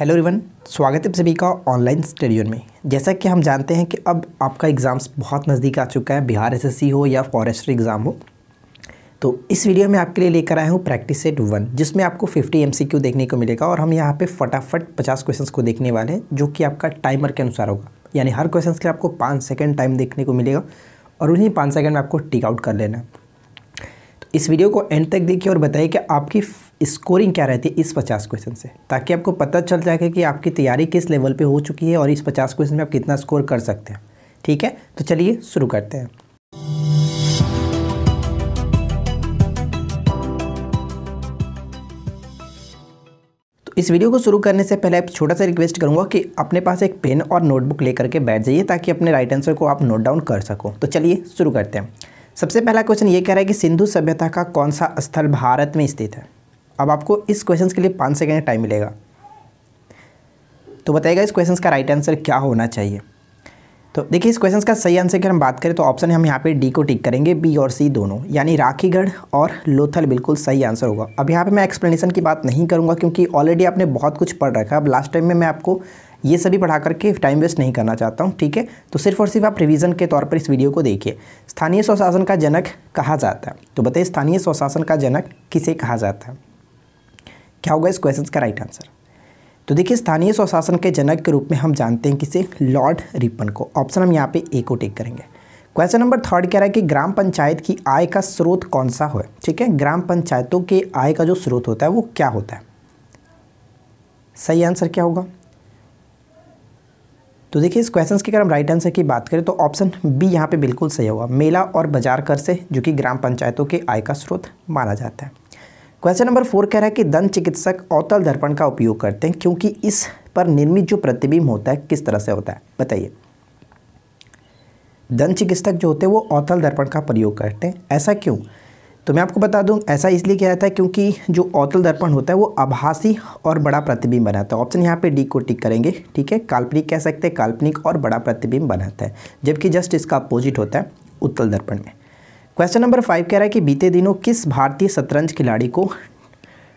Hello everyone, स्वागत है आप सभी का ऑनलाइन स्टडी में। जैसा कि हम जानते हैं कि अब आपका एग्ज़ाम्स बहुत नज़दीक आ चुका है, बिहार एसएससी हो या फॉरेस्ट्री एग्ज़ाम हो। तो इस वीडियो में आपके लिए लेकर आया हूँ प्रैक्टिस सेट 1, जिसमें आपको 50 एमसीक्यू देखने को मिलेगा और हम यहाँ पे फटाफट 50 क्वेश्चंस को देखने वाले हैं, जो कि आपका टाइमर के अनुसार होगा। यानी हर क्वेश्चन के लिए आपको 5 सेकेंड टाइम देखने को मिलेगा और उन्हीं 5 सेकेंड में आपको टिक आउट कर लेना है। इस वीडियो को एंड तक देखिए और बताइए कि आपकी स्कोरिंग क्या रहती है इस 50 क्वेश्चन से, ताकि आपको पता चल जाएगा कि आपकी तैयारी किस लेवल पे हो चुकी है और इस 50 क्वेश्चन में आप कितना स्कोर कर सकते हैं। ठीक है, तो चलिए शुरू करते हैं। तो इस वीडियो को शुरू करने से पहले आप छोटा सा रिक्वेस्ट करूंगा कि अपने पास एक पेन और नोटबुक लेकर के बैठ जाइए, ताकि अपने राइट आंसर को आप नोट डाउन कर सको। तो चलिए शुरू करते हैं। सबसे पहला क्वेश्चन ये कह रहा है कि सिंधु सभ्यता का कौन सा स्थल भारत में स्थित है। अब आपको इस क्वेश्चन के लिए 5 सेकेंड टाइम मिलेगा, तो बताइएगा इस क्वेश्चन का राइट आंसर क्या होना चाहिए। तो देखिए, इस क्वेश्चन का सही आंसर की हम बात करें तो ऑप्शन हम यहाँ पे डी को टिक करेंगे, बी और सी दोनों, यानी राखीगढ़ और लोथल बिल्कुल सही आंसर होगा। अब यहाँ पे मैं एक्सप्लेनेशन की बात नहीं करूँगा, क्योंकि ऑलरेडी आपने बहुत कुछ पढ़ रखा है। अब लास्ट टाइम में मैं आपको ये सभी पढ़ा करके टाइम वेस्ट नहीं करना चाहता हूँ। ठीक है, तो सिर्फ और सिर्फ आप रिवीजन के तौर पर इस वीडियो को देखिए। स्थानीय स्वशासन का जनक कहा जाता है, तो बताइए स्थानीय स्वशासन का जनक किसे कहा जाता है, क्या होगा इस क्वेश्चन का राइट आंसर। तो देखिए, स्थानीय स्वशासन के जनक के रूप में हम जानते हैं किसे, लॉर्ड रिपन को। ऑप्शन हम यहाँ पे ए को टिक करेंगे। क्वेश्चन नंबर 3 कह रहा है कि ग्राम पंचायत की आय का स्रोत कौन सा है। ठीक है, ग्राम पंचायतों के आय का जो स्रोत होता है वो क्या होता है, सही आंसर क्या होगा। तो देखिए, इस क्वेश्चन की अगर हम राइट आंसर की बात करें तो ऑप्शन बी यहाँ पे बिल्कुल सही होगा, मेला और बाजार कर से, जो कि ग्राम पंचायतों के आय का स्रोत माना जाता है। क्वेश्चन नंबर 4 कह रहा है कि दंत चिकित्सक अवतल दर्पण का उपयोग करते हैं, क्योंकि इस पर निर्मित जो प्रतिबिंब होता है किस तरह से होता है, बताइए। दंत चिकित्सक जो होते हैं वो अवतल दर्पण का प्रयोग करते हैं, ऐसा क्यों। तो मैं आपको बता दूं, ऐसा इसलिए किया जाता है क्योंकि जो अवतल दर्पण होता है वो आभासी और बड़ा प्रतिबिंब बनाता है। ऑप्शन यहाँ पे डी को टिक करेंगे। ठीक है, काल्पनिक कह सकते हैं, काल्पनिक और बड़ा प्रतिबिंब बनाता है, जबकि जस्ट इसका अपोजिट होता है उत्तल दर्पण में। क्वेश्चन नंबर 5 कह रहा है कि बीते दिनों किस भारतीय शतरंज खिलाड़ी को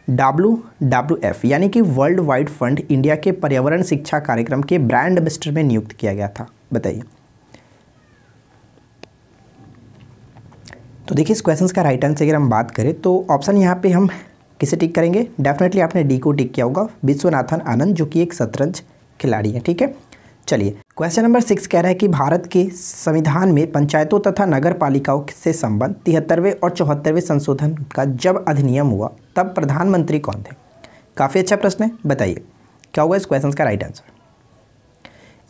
WWF यानी कि वर्ल्ड वाइड फंड इंडिया के पर्यावरण शिक्षा कार्यक्रम के ब्रांड एम्बेसडर में नियुक्त किया गया था, बताइए। तो देखिए, इस क्वेश्चन का राइट आंसर अगर हम बात करें तो ऑप्शन यहाँ पे हम किसे टिक करेंगे, डेफिनेटली आपने डी को टिक किया होगा, विश्वनाथन आनंद, जो कि एक शतरंज खिलाड़ी है। ठीक है, चलिए क्वेश्चन नंबर 6 कह रहा है कि भारत के संविधान में पंचायतों तथा नगर पालिकाओं से संबंध 73वें और 74वें संशोधन का जब अधिनियम हुआ तब प्रधानमंत्री कौन थे। काफ़ी अच्छा प्रश्न है, बताइए क्या होगा इस क्वेश्चन का राइट आंसर।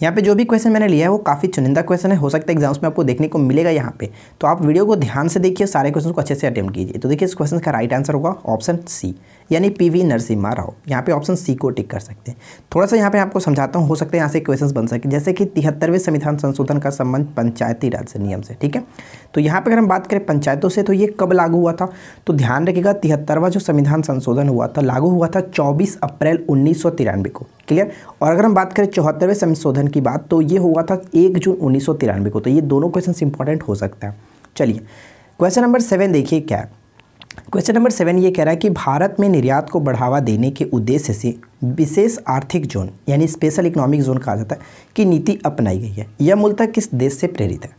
यहाँ पे जो भी क्वेश्चन मैंने लिया है वो काफ़ी चुनिंदा क्वेश्चन है, हो सकता है एग्जाम्स में आपको देखने को मिलेगा यहाँ पे, तो आप वीडियो को ध्यान से देखिए, सारे क्वेश्चन को अच्छे से अटेम्प्ट कीजिए। तो देखिए, इस क्वेश्चन का राइट आंसर होगा ऑप्शन सी, यानी PV नरसिम्हा राव। यहाँ पे ऑप्शन सी को टिक कर सकते हैं। थोड़ा सा यहाँ पे आपको समझाता हूँ, हो सकता है यहाँ से क्वेश्चन बन सके, जैसे कि 73वें संविधान संशोधन का संबंध पंचायती राज से नियम से। ठीक है, तो यहाँ पर अगर हम बात करें पंचायतों से, तो ये कब लागू हुआ था, तो ध्यान रखिएगा 73वां जो संविधान संशोधन हुआ था लागू हुआ था 24 अप्रैल 1993 को। क्लियर। और अगर हम बात करें 74वें संशोधन की बात, तो ये हुआ था 1 जून 1993 को। तो ये दोनों क्वेश्चन इंपॉर्टेंट हो सकता है। चलिए क्वेश्चन नंबर 7 देखिए क्या है। क्वेश्चन नंबर 7 ये कह रहा है कि भारत में निर्यात को बढ़ावा देने के उद्देश्य से विशेष आर्थिक जोन यानी स्पेशल इकोनॉमिक जोन कहा जाता है की नीति अपनाई गई है। यह मूलतः किस देश से प्रेरित है,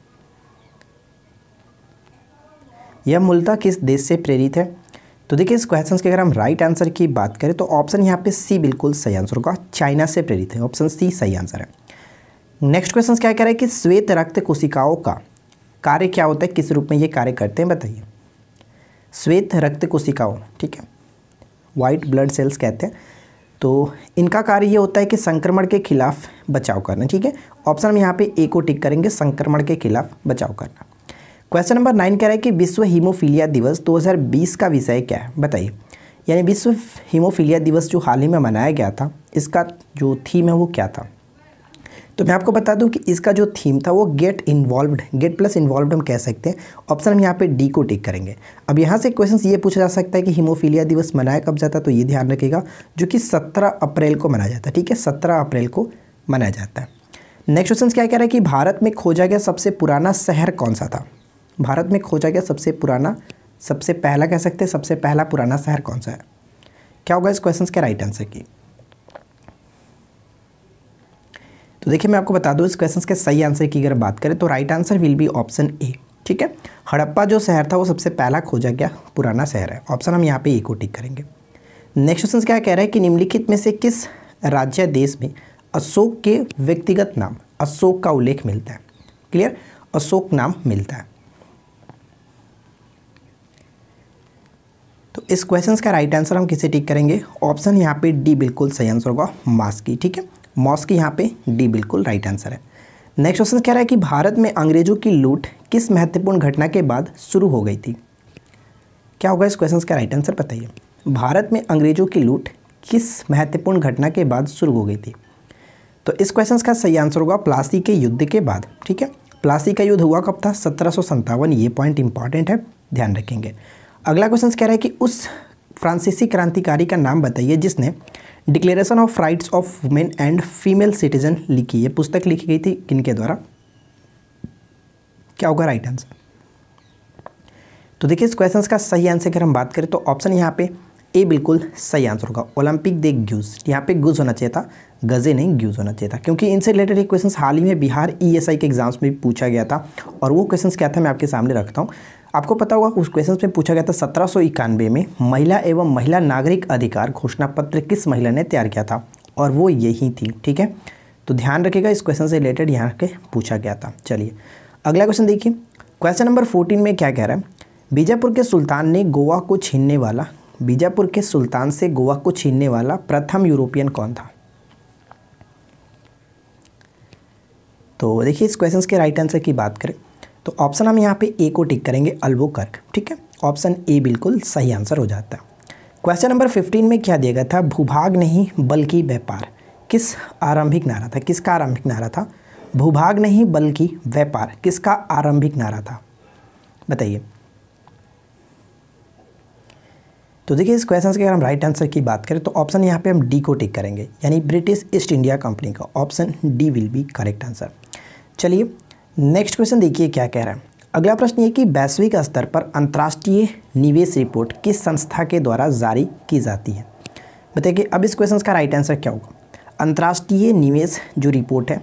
यह मूलतः किस देश से प्रेरित है। तो देखिए, इस क्वेश्चन के अगर हम राइट आंसर की बात करें तो ऑप्शन यहाँ पे सी बिल्कुल सही आंसर होगा, चाइना से प्रेरित है। ऑप्शन सी सही आंसर है। नेक्स्ट क्वेश्चन क्या कह रहा है कि श्वेत रक्त कोशिकाओं का कार्य क्या होता है, किस रूप में ये कार्य करते हैं, बताइए। श्वेत रक्त कोशिकाओं, ठीक है, वाइट ब्लड सेल्स कहते हैं, तो इनका कार्य ये होता है कि संक्रमण के खिलाफ बचाव करना। ठीक है, ऑप्शन हम यहाँ पे ए को टिक करेंगे, संक्रमण के खिलाफ बचाव करना। क्वेश्चन नंबर 9 कह रहा है कि विश्व हीमोफीलिया दिवस 2020 का विषय क्या है, बताइए। यानी विश्व हीमोफीलिया दिवस जो हाल ही में मनाया गया था, इसका जो थीम है वो क्या था। तो मैं आपको बता दूं कि इसका जो थीम था वो get involved, get plus involved हम कह सकते हैं। ऑप्शन हम यहाँ पे डी को टिक करेंगे। अब यहाँ से क्वेश्चन ये पूछा जा सकता है कि हीमोफीलिया दिवस मनाया कब जाता है, तो ये ध्यान रखिएगा, जो कि 17 अप्रैल को मनाया जाता है। ठीक है, 17 अप्रैल को मनाया जाता है। नेक्स्ट क्वेश्चन क्या कह रहा है कि भारत में खोजा गया सबसे पुराना शहर कौन सा था। भारत में खोजा गया सबसे पुराना, सबसे पहला कह सकते हैं, सबसे पहला पुराना शहर कौन सा है, क्या होगा इस क्वेश्चन के राइट आंसर की। तो देखिए मैं आपको बता दूं इस क्वेश्चन के सही आंसर की अगर बात करें तो right answer will be option A. ठीक है, हड़प्पा जो शहर था वो सबसे पहला खोजा गया पुराना शहर है। ऑप्शन हम यहाँ पे ए को टिक करेंगे। नेक्स्ट क्वेश्चन क्या कह रहा है कि निम्नलिखित में से किस राज्य देश में अशोक के व्यक्तिगत नाम अशोक का उल्लेख मिलता है। क्लियर, अशोक नाम मिलता है। तो इस क्वेश्चन का राइट आंसर हम किसे टिक करेंगे। ऑप्शन यहाँ पे डी बिल्कुल सही आंसर होगा, मॉस्की। ठीक है, मॉस्की यहाँ पे डी बिल्कुल राइट आंसर है। नेक्स्ट क्वेश्चन कह रहा है कि भारत में अंग्रेजों की लूट किस महत्वपूर्ण घटना के बाद शुरू हो गई थी। क्या होगा इस क्वेश्चन का राइट आंसर बताइए। भारत में अंग्रेजों की लूट किस महत्वपूर्ण घटना के बाद शुरू हो गई थी। तो इस क्वेश्चन का सही आंसर होगा प्लासी के युद्ध के बाद। ठीक है, प्लासी का युद्ध हुआ कब था, 1757। ये पॉइंट इंपॉर्टेंट है, ध्यान रखेंगे। अगला क्वेश्चन कह रहा है कि उस फ्रांसीसी क्रांतिकारी का नाम बताइए जिसने declaration of rights of women and female citizen लिखी। ये पुस्तक लिखी गई थी किनके द्वारा। क्या होगा राइट आंसर। तो देखिए इस क्वेश्चन का सही आंसर अगर हम बात करें तो ऑप्शन यहाँ पे ए बिल्कुल सही आंसर होगा, ओलंपिक दे ग्यूज। यहाँ पे गुज होना चाहिए था, गजे नहीं ग्यूज होना चाहिए था, क्योंकि इनसे रिलेटेड एक क्वेश्चन हाल ही में बिहार ईएसआई के एग्जाम्स में भी पूछा गया था। और वो क्वेश्चन क्या था मैं आपके सामने रखता हूँ। आपको पता होगा उस क्वेश्चन में पूछा गया था 1791 में महिला एवं महिला नागरिक अधिकार घोषणा पत्र किस महिला ने तैयार किया था, और वो यही थी। ठीक है, तो ध्यान रखिएगा इस क्वेश्चन से रिलेटेड यहाँ के पूछा गया था। चलिए अगला क्वेश्चन देखिए, क्वेश्चन नंबर 14 में क्या कह रहा है। बीजापुर के सुल्तान ने गोवा को छीनने वाला बीजापुर के सुल्तान से गोवा को छीनने वाला प्रथम यूरोपियन कौन था। तो देखिए इस क्वेश्चन के राइट आंसर की बात करें तो ऑप्शन हम यहाँ पे ए को टिक करेंगे, अल्बुकर्क। ठीक है, ऑप्शन ए बिल्कुल सही आंसर हो जाता है। क्वेश्चन नंबर 15 में क्या दिया गया था, भूभाग नहीं बल्कि व्यापार किस आरंभिक नारा था। किसका आरंभिक नारा था। भूभाग नहीं बल्कि व्यापार किसका आरंभिक नारा था, बताइए। तो देखिए इस क्वेश्चन के अगर हम राइट आंसर की बात करें तो ऑप्शन यहाँ पे हम डी को टिक करेंगे, यानी ब्रिटिश ईस्ट इंडिया कंपनी का। Option D will be correct answer. चलिए नेक्स्ट क्वेश्चन देखिए क्या कह रहा है। अगला प्रश्न ये कि वैश्विक स्तर पर अंतर्राष्ट्रीय निवेश रिपोर्ट किस संस्था के द्वारा जारी की जाती है। बताइए अब इस क्वेश्चन का राइट आंसर क्या होगा। अंतर्राष्ट्रीय निवेश जो रिपोर्ट है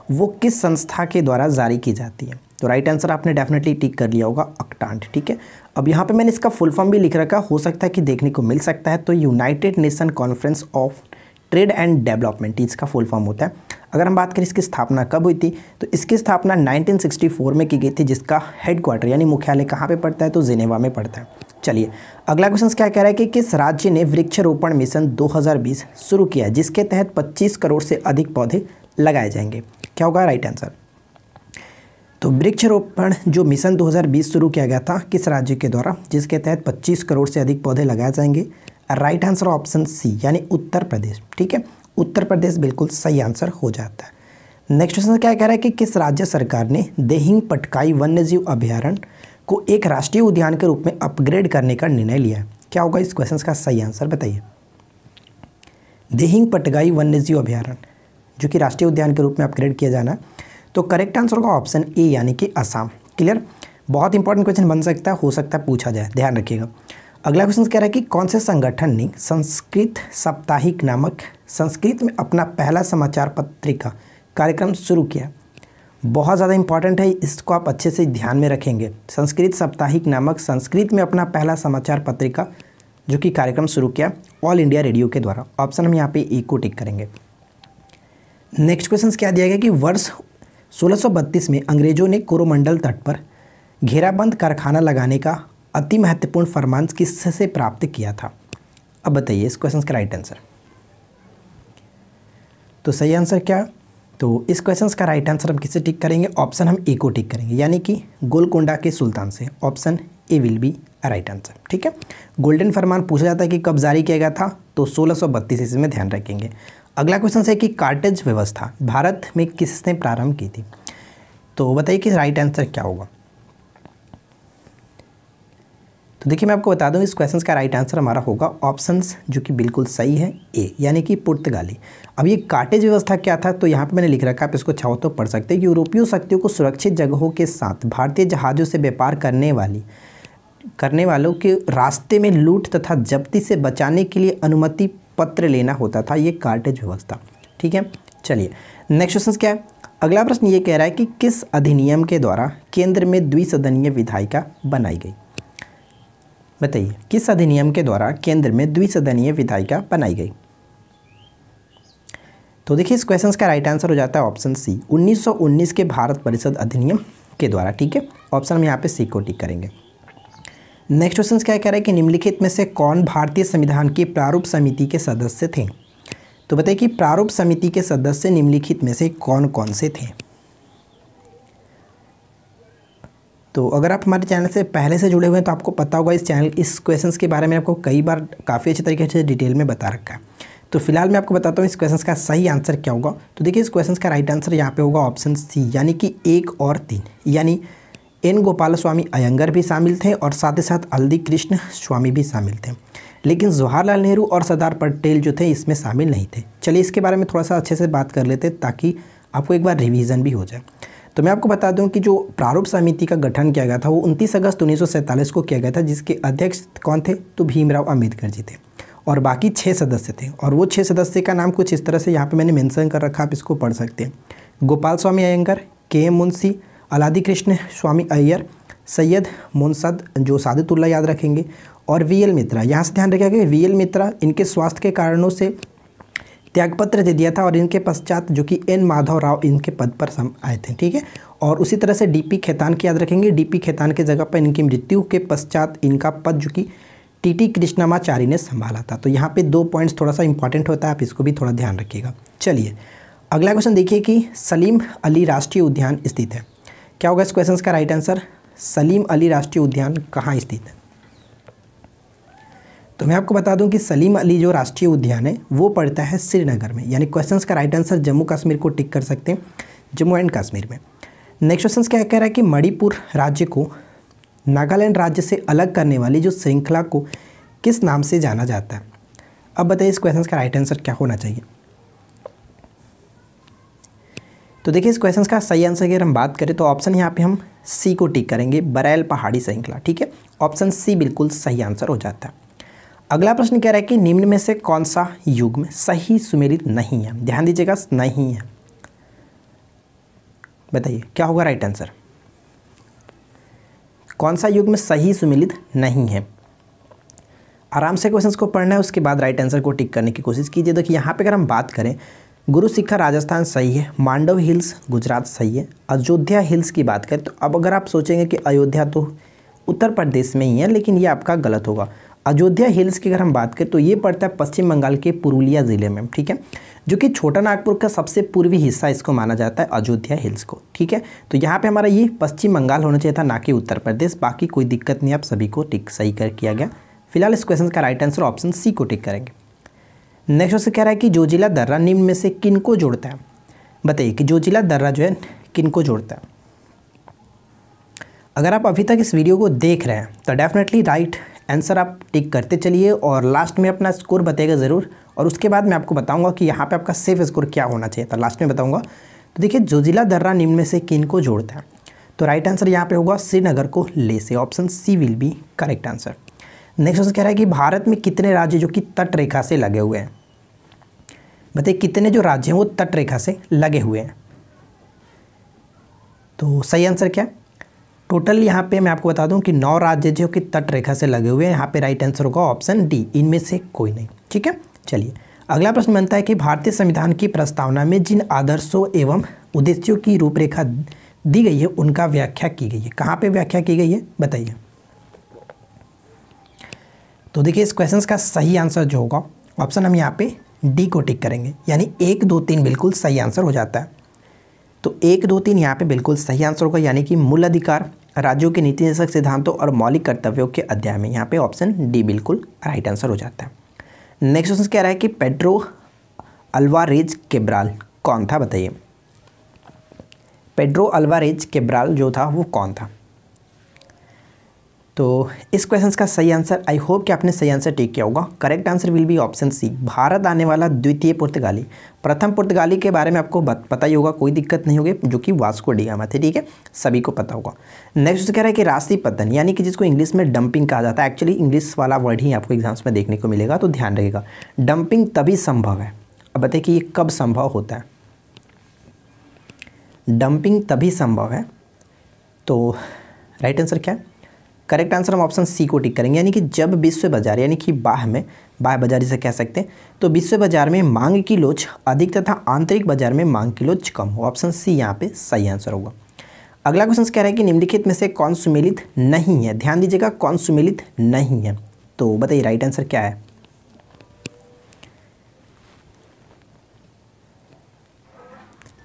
वो किस संस्था के द्वारा जारी की जाती है। तो राइट आंसर आपने डेफिनेटली टिक कर लिया होगा, अक्टांट। ठीक है, अब यहाँ पे मैंने इसका फुल फॉर्म भी लिख रखा, हो सकता है कि देखने को मिल सकता है। तो United nation conference of trade and development इसका फुल फॉर्म होता है। अगर हम बात करें इसकी स्थापना कब हुई थी तो इसकी स्थापना 1964 में की गई थी, जिसका हेडक्वार्टर यानी मुख्यालय कहाँ पे पड़ता है तो जिनेवा में पड़ता है। चलिए अगला क्वेश्चन क्या कह रहा है कि किस राज्य ने वृक्षारोपण मिशन 2020 शुरू किया है जिसके तहत 25 करोड़ से अधिक पौधे लगाए जाएंगे। क्या होगा राइट आंसर। तो वृक्षारोपण जो मिशन 2020 शुरू किया गया था किस राज्य के द्वारा जिसके तहत 25 करोड़ से अधिक पौधे लगाए जाएंगे। राइट आंसर ऑप्शन सी यानी उत्तर प्रदेश। ठीक है, उत्तर प्रदेश बिल्कुल सही आंसर हो जाता है। नेक्स्ट क्वेश्चन क्या कह रहा है कि किस राज्य सरकार ने देहिंग पटकाई वन्यजीव अभयारण्य को एक राष्ट्रीय उद्यान के रूप में अपग्रेड करने का निर्णय लिया है। क्या होगा इस क्वेश्चन का सही आंसर बताइए। देहिंग पटकाई वन्यजीव अभयारण्य जो कि राष्ट्रीय उद्यान के रूप में अपग्रेड किया जाना है, तो करेक्ट आंसर होगा ऑप्शन ए यानी कि असम। क्लियर, बहुत इंपॉर्टेंट क्वेश्चन बन सकता है, हो सकता है पूछा जाए, ध्यान रखिएगा। अगला क्वेश्चन कह रहा है कि कौन से संगठन ने संस्कृत साप्ताहिक नामक संस्कृत में अपना पहला समाचार पत्रिका कार्यक्रम शुरू किया। बहुत ज़्यादा इंपॉर्टेंट है, इसको आप अच्छे से ध्यान में रखेंगे। संस्कृत साप्ताहिक नामक संस्कृत में अपना पहला समाचार पत्रिका जो कि कार्यक्रम शुरू किया ऑल इंडिया रेडियो के द्वारा। ऑप्शन हम यहाँ पे ए को टिक करेंगे। नेक्स्ट क्वेश्चन क्या दिया गया कि वर्ष 1632 में अंग्रेजों ने कोरोमंडल तट पर घेराबंद कारखाना लगाने का अति महत्वपूर्ण फरमान किससे प्राप्त किया था। अब बताइए इस क्वेश्चन का राइट आंसर। तो सही आंसर क्या, तो इस क्वेश्चन का राइट आंसर हम किससे टिक करेंगे। ऑप्शन हम ए को टिक करेंगे, यानी कि गोलकोंडा के सुल्तान से। Option A will B right answer. ठीक है, गोल्डन फरमान पूछा जाता है कि कब जारी किया गया था तो 1632 ईस्वी में, ध्यान रखेंगे। अगला क्वेश्चन है कि कार्टेज व्यवस्था भारत में किसने प्रारंभ की थी। तो बताइए कि राइट आंसर क्या होगा। तो देखिए मैं आपको बता दूं इस क्वेश्चन का राइट आंसर हमारा होगा ऑप्शंस जो कि बिल्कुल सही है ए यानी कि पुर्तगाली। अब ये कार्टेज व्यवस्था क्या था तो यहाँ पे मैंने लिख रखा है, आप इसको चाहो तो पढ़ सकते हैं। यूरोपीय शक्तियों को सुरक्षित जगहों के साथ भारतीय जहाज़ों से व्यापार करने वालों के रास्ते में लूट तथा जब्ती से बचाने के लिए अनुमति पत्र लेना होता था, ये कार्टेज व्यवस्था। ठीक है, चलिए नेक्स्ट क्वेश्चन क्या है। अगला प्रश्न ये कह रहा है कि किस अधिनियम के द्वारा केंद्र में द्विसदनीय विधायिका बनाई गई। बताइए किस अधिनियम के द्वारा केंद्र में द्विसदनीय विधायिका बनाई गई। तो देखिए इस क्वेश्चन का राइट आंसर हो जाता है ऑप्शन सी, 1919 के भारत परिषद अधिनियम के द्वारा। ठीक है, ऑप्शन में यहाँ पे सी को टिक करेंगे। नेक्स्ट क्वेश्चन क्या कह रहा है कि निम्नलिखित में से कौन भारतीय संविधान की प्रारूप समिति के सदस्य थे। तो बताइए कि प्रारूप समिति के सदस्य निम्नलिखित में से कौन कौन से थे। तो अगर आप हमारे चैनल से पहले से जुड़े हुए हैं तो आपको पता होगा इस क्वेश्चंस के बारे में आपको कई बार काफ़ी अच्छे तरीके से डिटेल में बता रखा है। तो फिलहाल मैं आपको बताता हूँ इस क्वेश्चन का सही आंसर क्या होगा। तो देखिए इस क्वेश्चन का राइट आंसर यहाँ पे होगा ऑप्शन सी, यानी कि 1 और 3, यानी एन गोपाल स्वामी अयंगर भी शामिल थे और साथ ही साथ हल्दी कृष्ण स्वामी भी शामिल थे, लेकिन जवाहरलाल नेहरू और सरदार पटेल जो थे इसमें शामिल नहीं थे। चलिए इसके बारे में थोड़ा सा अच्छे से बात कर लेते ताकि आपको एक बार रिवीजन भी हो जाए। तो मैं आपको बता दूं कि जो प्रारूप समिति का गठन किया गया था वो 29 अगस्त 1947 को किया गया था, जिसके अध्यक्ष कौन थे तो भीमराव अंबेडकर जी थे और बाकी 6 सदस्य थे। और वो 6 सदस्य का नाम कुछ इस तरह से यहाँ पे मैंने मेंशन कर रखा, आप इसको पढ़ सकते हैं। गोपाल स्वामी अयंगर, के मुंशी, अलादी कृष्ण स्वामी अय्यर, सैयद मुंसद जो सादतुल्ला याद रखेंगे, और वीएल मित्रा। यहाँ से ध्यान रखिएगा कि वीएल मित्रा इनके स्वास्थ्य के कारणों से त्यागपत्र दे दिया था और इनके पश्चात जो कि एन माधव राव इनके पद पर आए थे। ठीक है, और उसी तरह से डीपी खेतान की याद रखेंगे। डीपी खेतान के जगह पर इनकी मृत्यु के पश्चात इनका पद जो कि टीटी कृष्णमाचारी ने संभाला था। तो यहाँ पे 2 पॉइंट्स थोड़ा सा इंपॉर्टेंट होता है, आप इसको भी थोड़ा ध्यान रखिएगा। चलिए अगला क्वेश्चन देखिए कि सलीम अली राष्ट्रीय उद्यान स्थित है। क्या होगा इस क्वेश्चन का राइट आंसर। सलीम अली राष्ट्रीय उद्यान कहाँ स्थित है। तो मैं आपको बता दूं कि सलीम अली जो राष्ट्रीय उद्यान है वो पड़ता है श्रीनगर में, यानी क्वेश्चंस का राइट आंसर जम्मू कश्मीर को टिक कर सकते हैं, जम्मू एंड कश्मीर में। नेक्स्ट क्वेश्चन क्या कह रहा है कि मणिपुर राज्य को नागालैंड राज्य से अलग करने वाली जो श्रृंखला को किस नाम से जाना जाता है। अब बताइए इस क्वेश्चन का राइट आंसर क्या होना चाहिए। तो देखिए इस क्वेश्चन का सही आंसर अगर हम बात करें तो ऑप्शन यहाँ पे हम सी को टिक करेंगे, बरैल पहाड़ी श्रृंखला। ठीक है, ऑप्शन सी बिल्कुल सही आंसर हो जाता है। अगला प्रश्न कह रहा है कि निम्न में से कौन सा युग्म सही सुमेलित नहीं है। ध्यान दीजिएगा, नहीं है। बताइए क्या होगा राइट आंसर। कौन सा युग्म सही सुमेलित नहीं है। आराम से क्वेश्चंस को पढ़ना है, उसके बाद राइट आंसर को टिक करने की कोशिश कीजिए। देखिए यहाँ पे अगर हम बात करें, गुरु शिखर राजस्थान सही है, मांडव हिल्स गुजरात सही है, अयोध्या हिल्स की बात करें तो अब अगर आप सोचेंगे कि अयोध्या तो उत्तर प्रदेश में ही है, लेकिन ये आपका गलत होगा। अयोध्या हिल्स की अगर हम बात करें तो ये पड़ता है पश्चिम बंगाल के पुरुलिया ज़िले में। ठीक है, जो कि छोटा नागपुर का सबसे पूर्वी हिस्सा इसको माना जाता है अयोध्या हिल्स को। ठीक है, तो यहाँ पे हमारा ये पश्चिम बंगाल होना चाहिए था, ना कि उत्तर प्रदेश। बाकी कोई दिक्कत नहीं, आप सभी को टिक सही कर किया गया। फिलहाल इस क्वेश्चन का राइट आंसर ऑप्शन सी को टिक करेंगे। नेक्स्ट क्वेश्चन कह रहा है कि जोजिला दर्रा निम्न में से किन को जोड़ता है। बताइए कि जोजिला दर्रा जो है किन को जोड़ता है। अगर आप अभी तक इस वीडियो को देख रहे हैं तो डेफिनेटली राइट आंसर आप टिक करते चलिए और लास्ट में अपना स्कोर बताइएगा ज़रूर। और उसके बाद मैं आपको बताऊंगा कि यहाँ पे आपका सेफ स्कोर क्या होना चाहिए था, लास्ट में बताऊंगा। तो देखिए जोजिला दर्रा निम्न में से किन को जोड़ता है। तो राइट आंसर यहाँ पे होगा श्रीनगर को ले से, option C will be correct answer. Next question कह रहा है कि भारत में कितने राज्य जो कि तट रेखा से लगे हुए हैं। बताइए कितने जो राज्य हैं वो तट रेखा से लगे हुए हैं। तो सही आंसर क्या है। टोटल यहाँ पे मैं आपको बता दूं कि 9 राज्य जो कि तट रेखा से लगे हुए हैं। यहाँ पे राइट आंसर होगा ऑप्शन डी, इनमें से कोई नहीं। ठीक है, चलिए अगला प्रश्न बनता है कि भारतीय संविधान की प्रस्तावना में जिन आदर्शों एवं उद्देश्यों की रूपरेखा दी गई है उनका व्याख्या की गई है। कहाँ पे व्याख्या की गई है बताइए। तो देखिए इस क्वेश्चन का सही आंसर जो होगा ऑप्शन हम यहाँ पे डी को टिक करेंगे, यानी 1, 2, 3 बिल्कुल सही आंसर हो जाता है। तो 1, 2, 3 यहाँ पे बिल्कुल सही आंसर होगा, यानी कि मूल अधिकार, राज्यों के नीति निर्देशक सिद्धांतों और मौलिक कर्तव्यों के अध्याय में यहाँ पे ऑप्शन डी बिल्कुल राइट आंसर हो जाता है। नेक्स्ट क्वेश्चन कह रहा है कि पेड्रो अल्वारेज कैब्राल कौन था। बताइए पेड्रो अल्वारेज कैब्राल जो था वो कौन था। तो इस क्वेश्चन का सही आंसर, आई होप कि आपने सही आंसर टिक किया होगा। Correct answer will be option C, Bharat आने वाला द्वितीय पुर्तगाली। प्रथम पुर्तगाली के बारे में आपको पता ही होगा, कोई दिक्कत नहीं होगी, जो कि वास्को डी गामा थे। ठीक है, सभी को पता होगा। नेक्स्ट कह रहा है कि राशि पतन, यानी कि जिसको इंग्लिश में डंपिंग कहा जाता है। एक्चुअली इंग्लिश वाला वर्ड ही आपको एग्जाम्स में देखने को मिलेगा, तो ध्यान रखिएगा। डंपिंग तभी संभव है। अब बताइए कि ये कब संभव होता है। डंपिंग तभी संभव है। तो राइट आंसर क्या है? करेक्ट आंसर हम ऑप्शन सी को टिक करेंगे, यानी कि जब विश्व बाजार यानी कि बाह्य बाजार जिसे कह सकते हैं, तो विश्व बाजार में मांग की लोच अधिक तथा आंतरिक बाजार में मांग की लोच कम हो। ऑप्शन सी यहाँ पे सही आंसर होगा। अगला क्वेश्चन कह रहा है कि निम्नलिखित में से कौन सुमेलित नहीं है? ध्यान दीजिएगा, कौन सुमेलित नहीं है, तो बताइए राइट आंसर क्या है?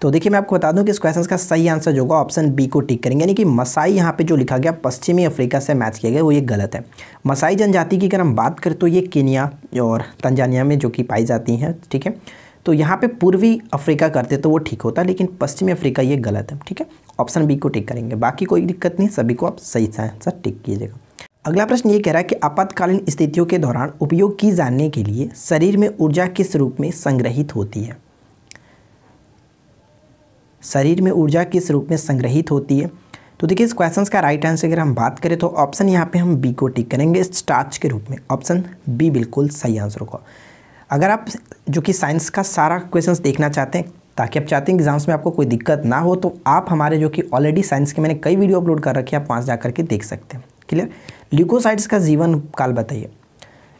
तो देखिए मैं आपको बता दूं कि इस क्वेश्चन का सही आंसर जो होगा ऑप्शन बी को टिक करेंगे, यानी कि मसाई यहाँ पे जो लिखा गया पश्चिमी अफ्रीका से मैच किया गया वो ये गलत है। मसाई जनजाति की अगर हम बात करें तो ये केन्या और तंजानिया में जो कि पाई जाती हैं, ठीक है। तो यहाँ पे पूर्वी अफ्रीका करते तो वो ठीक होता, लेकिन पश्चिमी अफ्रीका ये गलत है, ठीक है। ऑप्शन बी को टिक करेंगे, बाकी कोई दिक्कत नहीं, सभी को आप सही आंसर टिक कीजिएगा। अगला प्रश्न ये कह रहा है कि आपातकालीन स्थितियों के दौरान उपयोग की जाने के लिए शरीर में ऊर्जा किस रूप में संग्रहित होती है? शरीर में ऊर्जा किस रूप में संग्रहित होती है? तो देखिए इस क्वेश्चन का राइट आंसर अगर हम बात करें तो ऑप्शन यहाँ पे हम बी को टिक करेंगे, स्टार्च के रूप में। ऑप्शन बी बिल्कुल सही आंसर होगा। अगर आप जो कि साइंस का सारा क्वेश्चंस देखना चाहते हैं ताकि आप चाहते हैं एग्जाम्स में आपको कोई दिक्कत ना हो, तो आप हमारे जो कि ऑलरेडी साइंस के मैंने कई वीडियो अपलोड कर रखे हैं, आप 5 जा करके देख सकते हैं। क्लियर? ल्यूकोसाइट्स का जीवन काल बताइए,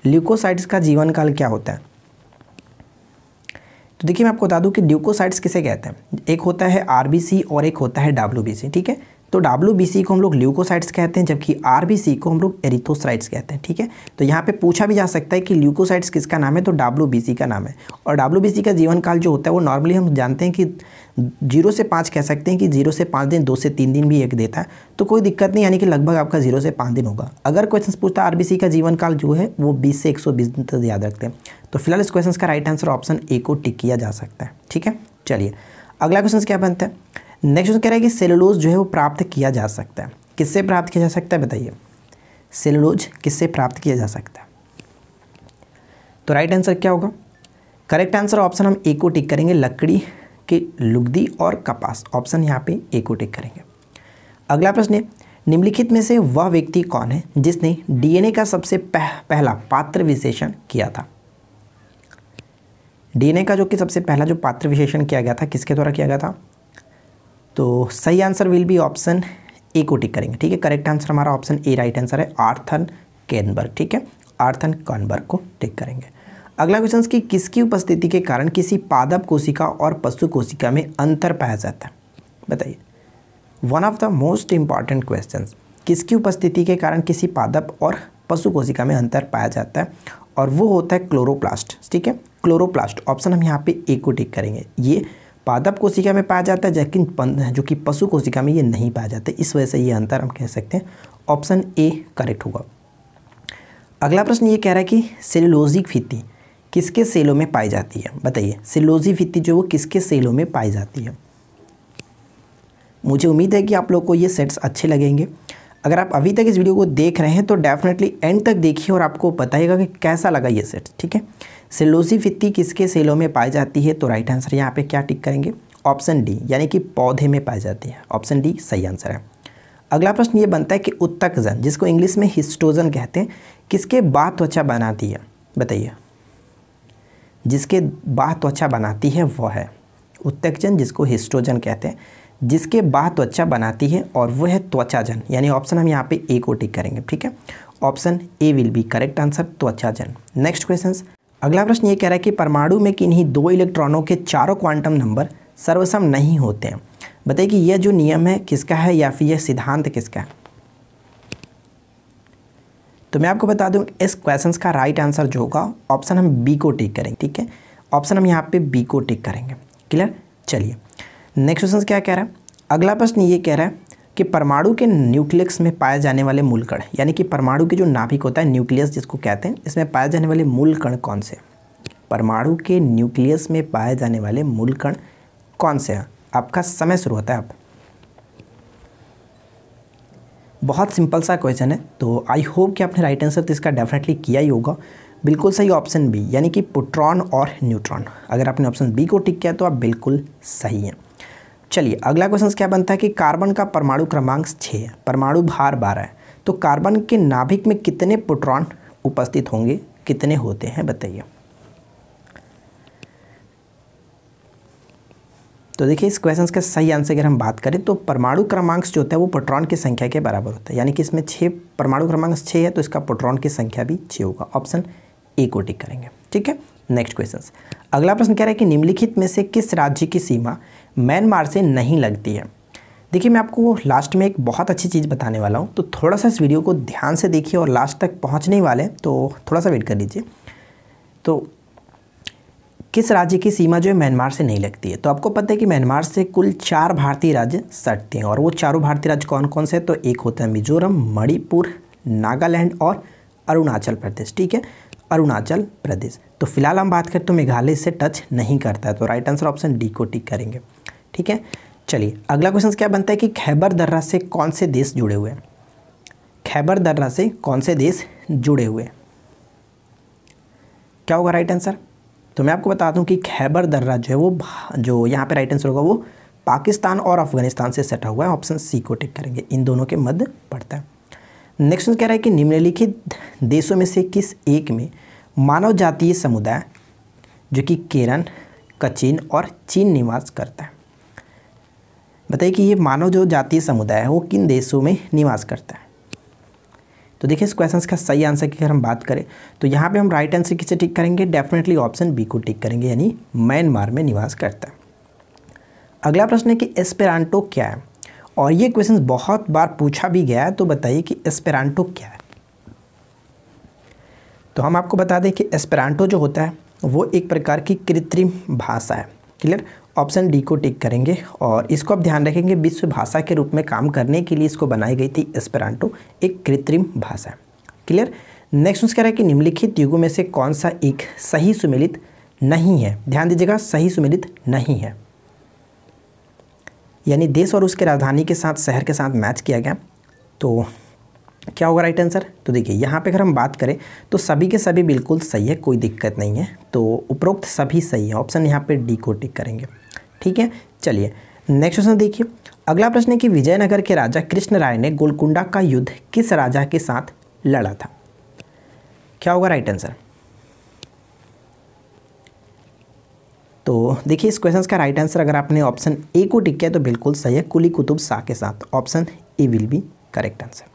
ल्यूकोसाइट्स का जीवन काल क्या होता है? तो देखिए मैं आपको बता दूं कि ल्यूकोसाइट्स किसे कहते हैं, एक होता है आरबीसी और एक होता है डब्ल्यूबीसी, ठीक है। तो डब्ल्यूबीसी को हम लोग ल्यूकोसाइट्स कहते हैं, जबकि आरबीसी को हम लोग एरिथ्रोसाइट्स कहते हैं, ठीक है। तो यहाँ पे पूछा भी जा सकता है कि ल्यूकोसाइट्स किसका नाम है, तो डब्ल्यूबीसी का नाम है। और डब्ल्यूबीसी का जीवन काल जो होता है वो नॉर्मली हम जानते हैं कि 0 से 5 कह सकते हैं कि 0 से 5 दिन, 2 से 3 दिन भी एक देता है, तो कोई दिक्कत नहीं, यानी कि लगभग आपका 0 से 5 दिन होगा। अगर क्वेश्चन पूछता है आरबीसी का जीवन काल जो है वो 20 से 120 दिन तक याद रखते हैं। तो फिलहाल इस क्वेश्चन का राइट आंसर ऑप्शन ए को टिक किया जा सकता है, ठीक है। चलिए अगला क्वेश्चन क्या बनता है? नेक्स्ट क्वेश्चन कह रहा है कि सेलुलोज जो है वो प्राप्त किया जा सकता है, किससे प्राप्त किया जा सकता है बताइए? सेलुलोज किससे प्राप्त किया जा सकता है? तो राइट आंसर क्या होगा? करेक्ट आंसर ऑप्शन हम ए को टिक करेंगे, लकड़ी की लुगदी और कपास। ऑप्शन यहाँ पे ए को टिक करेंगे। अगला प्रश्न है, निम्नलिखित में से वह व्यक्ति कौन है जिसने डीएनए का सबसे पहला पात्र विशेषण किया था? डीएनए का जो कि सबसे पहला जो पात्र विशेषण किया गया था किसके द्वारा किया गया था? तो सही answer will be option A को टिक करेंगे, ठीक है। करेक्ट आंसर हमारा ऑप्शन ए राइट आंसर है, आर्थर केनबर्ग, ठीक है। आर्थर केनबर्ग को टिक करेंगे। अगला क्वेश्चन कि किसकी उपस्थिति के कारण किसी पादप कोशिका और पशु कोशिका में अंतर पाया जाता है? बताइए, one of the most important question. किसकी उपस्थिति के कारण किसी पादप और पशु कोशिका में अंतर पाया जाता है? और वो होता है क्लोरोप्लास्ट, ठीक है। क्लोरोप्लास्ट ऑप्शन हम यहाँ पे ए को टिक करेंगे। ये पादप कोशिका में पाया जाता है, लेकिन जो कि पशु कोशिका में ये नहीं पाया जाता, इस वजह से ये अंतर हम कह सकते हैं ऑप्शन ए करेक्ट होगा। अगला प्रश्न ये कह रहा है कि सेलुलोजिक भित्ति किसके सेलों में पाई जाती है? बताइए, सेलुलोजिक भित्ति जो वो किसके सेलों में पाई जाती है? मुझे उम्मीद है कि आप लोग को ये सेट्स अच्छे लगेंगे। अगर आप अभी तक इस वीडियो को देख रहे हैं तो डेफिनेटली एंड तक देखिए और आपको बताइएगा कि कैसा लगा ये सेट, ठीक है। सेलुलोजिक भित्ति किसके सेलों में पाई जाती है? तो राइट आंसर यहाँ पे क्या टिक करेंगे? ऑप्शन डी, यानी कि पौधे में पाई जाती है। ऑप्शन डी सही आंसर है। अगला प्रश्न ये बनता है कि उत्तकजन, जिसको इंग्लिश में हिस्टोजन कहते हैं, किसके बाह्य त्वचा बनाती है? बताइए, जिसके बाह्य त्वचा बनाती है वह है उत्तकजन, जिसको हिस्टोजन कहते हैं, जिसके बाह्य त्वचा बनाती है और वह है त्वचाजन, यानी ऑप्शन हम यहाँ पे ए को टिक करेंगे, ठीक है। Option A will be correct answer, त्वचाजन। नेक्स्ट क्वेश्चन, अगला प्रश्न ये कह रहा है कि परमाणु में किन्हीं 2 इलेक्ट्रॉनों के चारों क्वांटम नंबर सर्वसम नहीं होते हैं। बताइए कि यह जो नियम है किसका है या फिर यह सिद्धांत किसका है? तो मैं आपको बता दूं इस क्वेश्चन का राइट आंसर जो होगा ऑप्शन हम बी को टिक करेंगे, ठीक है। ऑप्शन हम यहाँ पे बी को टिक करेंगे। क्लियर? चलिए नेक्स्ट क्वेश्चन क्या कह रहा है? अगला प्रश्न ये कह रहा है कि परमाणु के न्यूक्लियस में पाए जाने वाले मूल कण, यानी कि परमाणु के जो नाभिक होता है न्यूक्लियस जिसको कहते हैं, इसमें पाए जाने वाले मूल कण कौन से? परमाणु के न्यूक्लियस में पाए जाने वाले मूल कण कौन से हैं? आपका समय शुरू होता है। आप बहुत सिंपल सा क्वेश्चन है, तो आई होप कि आपने राइट आंसर तो इसका डेफिनेटली किया ही होगा। बिल्कुल सही ऑप्शन बी, यानी कि प्रोटॉन और न्यूट्रॉन। अगर आपने ऑप्शन बी को टिक किया तो आप बिल्कुल सही हैं। चलिए अगला क्वेश्चन क्या बनता है कि कार्बन का परमाणु क्रमांक 6 है, परमाणु भार 12 है, तो कार्बन के नाभिक में कितने प्रोटॉन उपस्थित होंगे, कितने होते हैं बताइए? तो देखिए इस क्वेश्चन का सही आंसर अगर हम बात करें तो परमाणु क्रमांक जो होता है वो प्रोटॉन की संख्या के बराबर होता है, यानी कि इसमें 6 परमाणु क्रमांक 6 है तो इसका प्रोटॉन की संख्या भी 6 होगा। ऑप्शन ए को टिक करेंगे। ठीक है, नेक्स्ट क्वेश्चन। अगला प्रश्न कह रहा है कि निम्नलिखित में से किस राज्य की सीमा म्यांमार से नहीं लगती है। देखिए मैं आपको लास्ट में एक बहुत अच्छी चीज़ बताने वाला हूँ, तो थोड़ा सा इस वीडियो को ध्यान से देखिए और लास्ट तक पहुँचने वाले तो थोड़ा सा वेट कर लीजिए। तो किस राज्य की सीमा जो है म्यांमार से नहीं लगती है, तो आपको पता है कि म्यांमार से कुल 4 भारतीय राज्य सटते हैं और वो चारों भारतीय राज्य कौन कौन से हैं, तो एक होता है मिजोरम, मणिपुर, नागालैंड और अरुणाचल प्रदेश। ठीक है, अरुणाचल प्रदेश। तो फिलहाल हम बात करें तो मेघालय से टच नहीं करता है, तो राइट आंसर ऑप्शन डी को टिक करेंगे। ठीक है, चलिए अगला क्वेश्चन क्या बनता है कि खैबर दर्रा से कौन से देश जुड़े हुए हैं। खैबर दर्रा से कौन से देश जुड़े हुए हैं, क्या होगा राइट आंसर। तो मैं आपको बता दूं कि खैबर दर्रा जो है वो जो यहाँ पे राइट आंसर होगा वो पाकिस्तान और अफगानिस्तान से सटा हुआ है। ऑप्शन सी को टिक करेंगे, इन दोनों के मध्य पड़ता है। नेक्स्ट कह रहा है कि निम्नलिखित देशों में से किस एक में मानव जातीय समुदाय जो कि केरल, कचिन और चीन निवास करता है। बताइए कि ये मानव जो जातीय समुदाय है वो किन देशों में निवास करता है। तो देखिए इस क्वेश्चन का सही आंसर की अगर हम बात करें तो यहाँ पे हम राइट आंसर किसे टिक करेंगे, डेफिनेटली ऑप्शन बी को टिक करेंगे, यानी म्यांमार में निवास करता है। अगला प्रश्न है कि एस्पेरांटो क्या है, और ये क्वेश्चन बहुत बार पूछा भी गया है, तो बताइए कि एस्पेरांटो क्या है। तो हम आपको बता दें कि एस्पेरांटो जो होता है वो एक प्रकार की कृत्रिम भाषा है। क्लियर, ऑप्शन डी को टिक करेंगे और इसको आप ध्यान रखेंगे विश्व भाषा के रूप में काम करने के लिए इसको बनाई गई थी एस्पेरांटो, एक कृत्रिम भाषा है। क्लियर, नेक्स्ट कह रहा है कि निम्नलिखित युगों में से कौन सा एक सही सुमेलित नहीं है। ध्यान दीजिएगा, सही सुमेलित नहीं है, यानी देश और उसके राजधानी के साथ शहर के साथ मैच किया गया, तो क्या होगा राइट आंसर। तो देखिए यहाँ पे अगर हम बात करें तो सभी के सभी बिल्कुल सही है, कोई दिक्कत नहीं है, तो उपरोक्त सभी सही है। ऑप्शन यहाँ पे डी को टिक करेंगे। ठीक है, चलिए नेक्स्ट क्वेश्चन देखिए। अगला प्रश्न है कि विजयनगर के राजा कृष्ण राय ने गोलकुंडा का युद्ध किस राजा के साथ लड़ा था। क्या होगा राइट आंसर। तो देखिए इस क्वेश्चन का राइट आंसर अगर आपने ऑप्शन ए को टिक किया तो बिल्कुल सही है, कुली कुतुब शाह के साथ। Option A will be correct answer.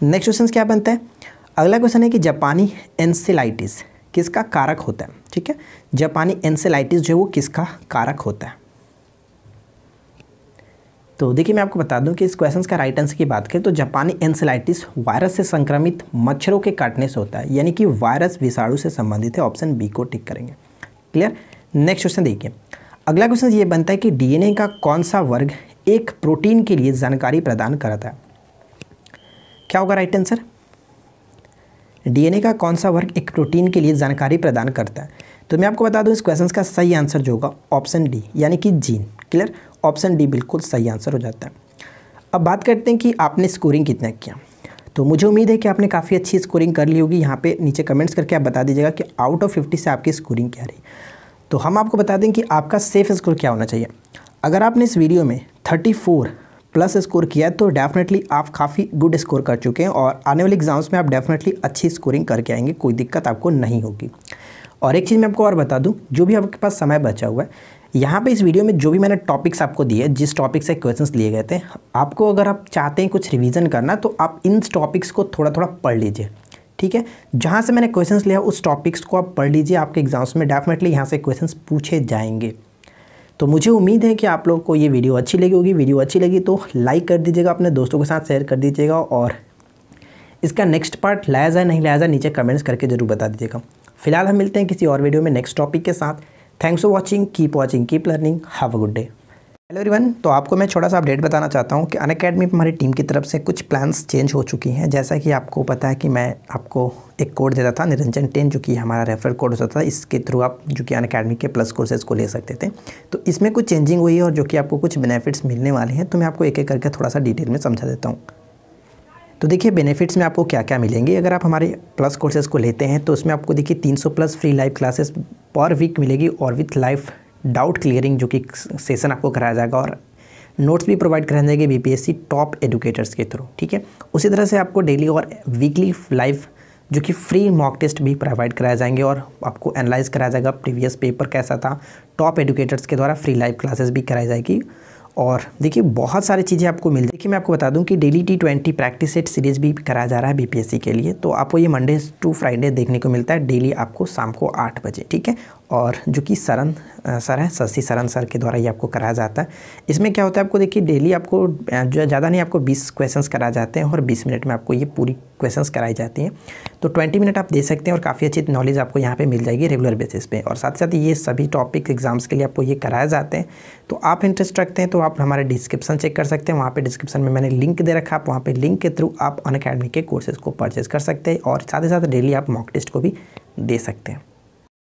Next question क्या बनता है। अगला क्वेश्चन है कि जापानी एंसेलाइटिस किसका कारक होता है। ठीक है, जापानी एंसेलाइटिस जो है वो किसका कारक होता है। तो देखिए मैं आपको बता दूं कि इस क्वेश्चन का राइट आंसर की बात करें तो जापानी एंसेलाइटिस वायरस से संक्रमित मच्छरों के काटने से होता है, यानी कि वायरस विषाणु से संबंधित है। ऑप्शन बी को टिक करेंगे। क्लियर, नेक्स्ट क्वेश्चन देखिए। अगला क्वेश्चन ये बनता है कि डीएनए का कौन सा वर्ग एक प्रोटीन के लिए जानकारी प्रदान करता है। क्या होगा राइट आंसर। डीएनए का कौन सा वर्ग एक प्रोटीन के लिए जानकारी प्रदान करता है, तो मैं आपको बता दूं इस क्वेश्चन का सही आंसर जो होगा ऑप्शन डी, यानी कि जीन। क्लियर, ऑप्शन डी बिल्कुल सही आंसर हो जाता है। अब बात करते हैं कि आपने स्कोरिंग कितना किया, तो मुझे उम्मीद है कि आपने काफ़ी अच्छी स्कोरिंग कर ली होगी। यहाँ पे नीचे कमेंट्स करके आप बता दीजिएगा कि आउट ऑफ 50 से आपकी स्कोरिंग क्या रही। तो हम आपको बता दें कि आपका सेफ स्कोर क्या होना चाहिए। अगर आपने इस वीडियो में 34 प्लस स्कोर किया तो डेफिनेटली आप काफ़ी गुड स्कोर कर चुके हैं और आने वाले एग्जाम्स में आप डेफिनेटली अच्छी स्कोरिंग करके आएंगे, कोई दिक्कत आपको नहीं होगी। और एक चीज़ मैं आपको और बता दूं, जो भी आपके पास समय बचा हुआ है, यहाँ पे इस वीडियो में जो भी मैंने टॉपिक्स आपको दिए, जिस टॉपिक से क्वेश्चंस लिए गए थे, आपको अगर आप चाहते हैं कुछ रिवीजन करना तो आप इन टॉपिक्स को थोड़ा थोड़ा पढ़ लीजिए। ठीक है, जहाँ से मैंने क्वेश्चंस लिया उस टॉपिक्स को आप पढ़ लीजिए, आपके एग्जाम्स में डेफिनेटली यहाँ से क्वेश्चंस पूछे जाएंगे। तो मुझे उम्मीद है कि आप लोगों को ये वीडियो अच्छी लगी होगी। वीडियो अच्छी लगी तो लाइक कर दीजिएगा, अपने दोस्तों के साथ शेयर कर दीजिएगा और इसका नेक्स्ट पार्ट लाया जाए नहीं लाया जाए नीचे कमेंट्स करके जरूर बता दीजिएगा। फिलहाल हम मिलते हैं किसी और वीडियो में नेक्स्ट टॉपिक के साथ। Thanks for watching, keep watching, keep learning, have a good day. Hello everyone, तो आपको मैं छोटा सा अपडेट बताना चाहता हूँ कि अनअकैडमी पर हमारी टीम की तरफ से कुछ प्लान्स चेंज हो चुकी हैं। जैसा कि आपको पता है कि मैं आपको एक कोड देता था निरंजन 10, जो कि हमारा रेफरल कोड होता था, इसके थ्रू आप जो कि अनअकैडमी के प्लस कोर्सेज को ले सकते थे। तो इसमें कुछ चेंजिंग हुई है और जो कि आपको कुछ बेनिफिट्स मिलने वाले हैं, तो मैं आपको एक एक करके थोड़ा सा डिटेल में समझा देता हूँ। तो देखिए बेनिफिट्स में आपको क्या क्या मिलेंगे। अगर आप हमारे प्लस कोर्सेज को लेते हैं तो उसमें आपको देखिए 300 plus free live classes per week मिलेगी और विथ लाइव डाउट क्लियरिंग जो कि सेशन आपको कराया जाएगा और नोट्स भी प्रोवाइड कराए जाएंगे बीपीएससी टॉप एजुकेटर्स के थ्रू। ठीक है, उसी तरह से आपको डेली और वीकली लाइव जो कि फ्री मॉक टेस्ट भी प्रोवाइड कराए जाएंगे और आपको एनालाइज कराया जाएगा प्रीवियस पेपर कैसा था, टॉप एजुकेटर्स के द्वारा फ्री लाइव क्लासेस भी कराई जाएगी। और देखिए बहुत सारी चीज़ें आपको मिल देखिए मैं आपको बता दूं कि daily T20 practice set series भी कराया जा रहा है बीपीएससी के लिए। तो आपको ये मंडे टू फ्राइडे देखने को मिलता है डेली आपको शाम को 8 बजे, ठीक है। और जो कि शरण सर है, शशि शरण सर के द्वारा ये आपको कराया जाता है। इसमें क्या होता है आपको देखिए डेली आपको जो ज़्यादा नहीं आपको 20 क्वेश्चंस कराए जाते हैं और 20 मिनट में आपको ये पूरी क्वेश्चंस कराई जाती हैं। तो 20 मिनट आप दे सकते हैं और काफ़ी अच्छी नॉलेज आपको यहाँ पे मिल जाएगी रेगुलर बेसिस पे। और साथ ही साथ ये सभी टॉपिक एग्जाम्स के लिए आपको ये कराए जाते हैं। तो आप इंटरेस्ट रखते हैं तो आप हमारे डिस्क्रिप्शन चेक कर सकते हैं, वहाँ पे डिस्क्रिप्शन में मैंने लिंक दे रखा है, आप वहाँ पे लिंक के थ्रू आप अनअकैडमी के कोर्सेज़ को परचेज़ कर सकते हैं और साथ ही साथ डेली आप मॉक टेस्ट को भी दे सकते हैं।